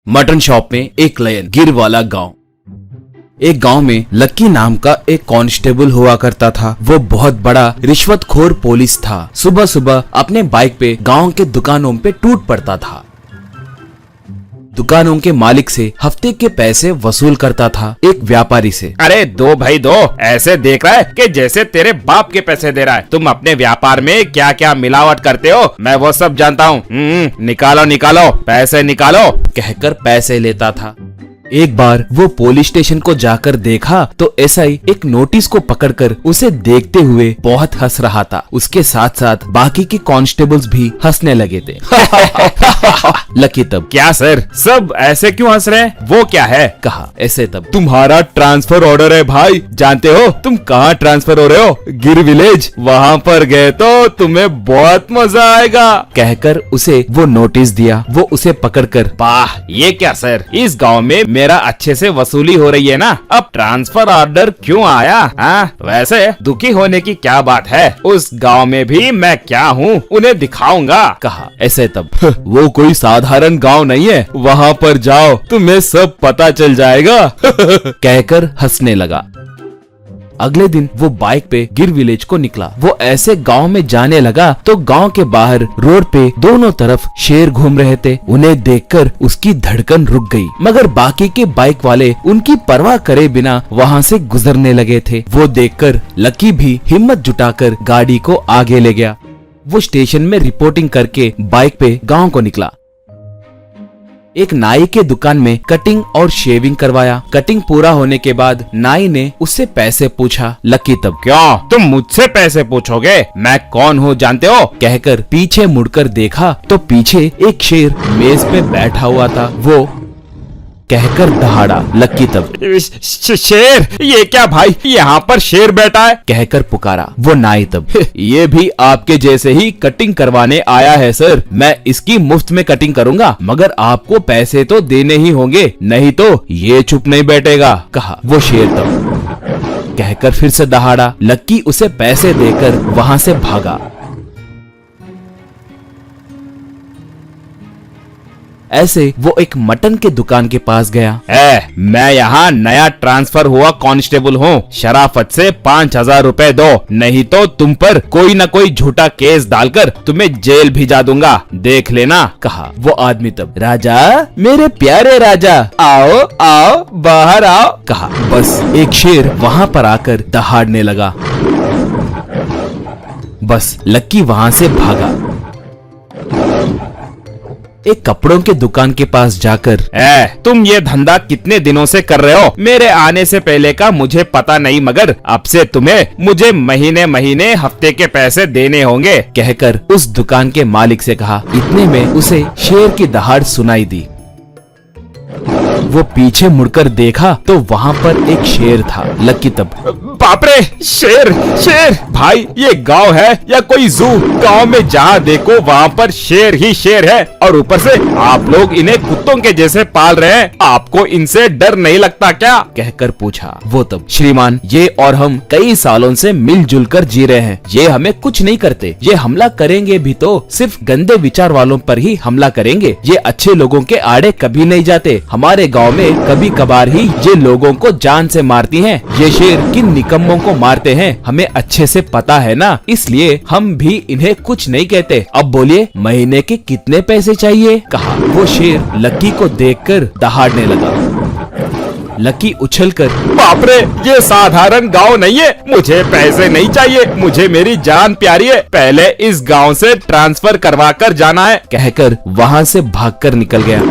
Mutton shop में एक lion, गिर वाला गांव। एक गांव में लक्की नाम का एक कांस्टेबल हुआ करता था। वो बहुत बड़ा रिश्वतखोर पुलिस था। सुबह सुबह अपने बाइक पे गांव के दुकानों पे टूट पड़ता था। दुकानों के मालिक से हफ्ते के पैसे वसूल करता था। एक व्यापारी से, अरे दो भाई दो, ऐसे देख रहा है कि जैसे तेरे बाप के पैसे दे रहा है। तुम अपने व्यापार में क्या क्या मिलावट करते हो मैं वो सब जानता हूँ। निकालो निकालो पैसे निकालो, कहकर पैसे लेता था। एक बार वो पुलिस स्टेशन को जाकर देखा तो एसआई एक नोटिस को पकड़कर उसे देखते हुए बहुत हंस रहा था। उसके साथ साथ बाकी के कांस्टेबल्स भी हंसने लगे थे। लकी तब, क्या सर सब ऐसे क्यों हंस रहे हैं? वो क्या है? कहा। ऐसे तब, तुम्हारा ट्रांसफर ऑर्डर है भाई। जानते हो तुम कहाँ ट्रांसफर हो रहे हो? गिर विलेज। वहाँ पर गए तो तुम्हें बहुत मजा आएगा, कहकर उसे वो नोटिस दिया। वो उसे पकड़कर, वाह ये क्या सर, इस गांव में मेरा अच्छे से वसूली हो रही है ना, अब ट्रांसफर ऑर्डर क्यों आया? वैसे दुखी होने की क्या बात है, उस गांव में भी मैं क्या हूँ उन्हें दिखाऊंगा, कहा। ऐसे तब, वो कोई साधारण गांव नहीं है, वहाँ पर जाओ तुम्हें सब पता चल जाएगा। कहकर हंसने लगा। अगले दिन वो बाइक पे गिर विलेज को निकला। वो ऐसे गांव में जाने लगा तो गांव के बाहर रोड पे दोनों तरफ शेर घूम रहे थे। उन्हें देखकर उसकी धड़कन रुक गई, मगर बाकी के बाइक वाले उनकी परवाह करे बिना वहां से गुजरने लगे थे। वो देखकर लकी भी हिम्मत जुटाकर गाड़ी को आगे ले गया। वो स्टेशन में रिपोर्टिंग करके बाइक पे गाँव को निकला। एक नाई के दुकान में कटिंग और शेविंग करवाया। कटिंग पूरा होने के बाद नाई ने उससे पैसे पूछा। लकी तब, क्यों तुम मुझसे पैसे पूछोगे? मैं कौन हूँ जानते हो? कहकर पीछे मुड़कर देखा तो पीछे एक शेर मेज पे बैठा हुआ था। वो कहकर दहाड़ा। लकी तब, शेर? ये क्या भाई, यहाँ पर शेर बैठा है? कहकर पुकारा। वो नाई तब, ये भी आपके जैसे ही कटिंग करवाने आया है सर। मैं इसकी मुफ्त में कटिंग करूंगा, मगर आपको पैसे तो देने ही होंगे, नहीं तो ये चुप नहीं बैठेगा, कहा। वो शेर तब कहकर फिर से दहाड़ा। लक्की उसे पैसे देकर वहां से भागा। ऐसे वो एक मटन के दुकान के पास गया। मैं यहाँ नया ट्रांसफर हुआ कांस्टेबल हूँ, शराफत से 5,000 रुपए दो, नहीं तो तुम पर कोई न कोई झूठा केस डालकर तुम्हें जेल भिजा दूंगा, देख लेना, कहा। वो आदमी तब, राजा, मेरे प्यारे राजा, आओ आओ बाहर आओ, कहा। बस एक शेर वहाँ पर आकर दहाड़ने लगा। बस लक्की वहाँ से भागा। एक कपड़ों के दुकान के पास जाकर, तुम ये धंधा कितने दिनों से कर रहे हो? मेरे आने से पहले का मुझे पता नहीं, मगर अब से तुम्हें मुझे महीने महीने हफ्ते के पैसे देने होंगे, कहकर उस दुकान के मालिक से कहा। इतने में उसे शेर की दहाड़ सुनाई दी। वो पीछे मुड़कर देखा तो वहाँ पर एक शेर था। लकी तब, बाप रे, शेर शेर! भाई ये गांव है या कोई जू? गांव में जहाँ देखो वहाँ पर शेर ही शेर है, और ऊपर से आप लोग इन्हें कुत्तों के जैसे पाल रहे हैं, आपको इनसे डर नहीं लगता क्या? कहकर पूछा। वो तब, श्रीमान, ये और हम कई सालों से मिलजुल कर जी रहे हैं, ये हमें कुछ नहीं करते। ये हमला करेंगे भी तो सिर्फ गंदे विचार वालों पर ही हमला करेंगे। ये अच्छे लोगों के आड़े कभी नहीं जाते। हमारे गांव में कभी कभार ही ये लोगों को जान से मारती हैं। ये शेर किन निकम्मों को मारते हैं हमें अच्छे से पता है ना, इसलिए हम भी इन्हें कुछ नहीं कहते। अब बोलिए, महीने के कितने पैसे चाहिए, कहा। वो शेर लकी को देखकर दहाड़ने लगा। लकी उछलकर, बाप रे, ये साधारण गांव नहीं है, मुझे पैसे नहीं चाहिए, मुझे मेरी जान प्यारी है, पहले इस गांव से ट्रांसफर करवा कर जाना है, कहकर वहाँ से भागकर निकल गया।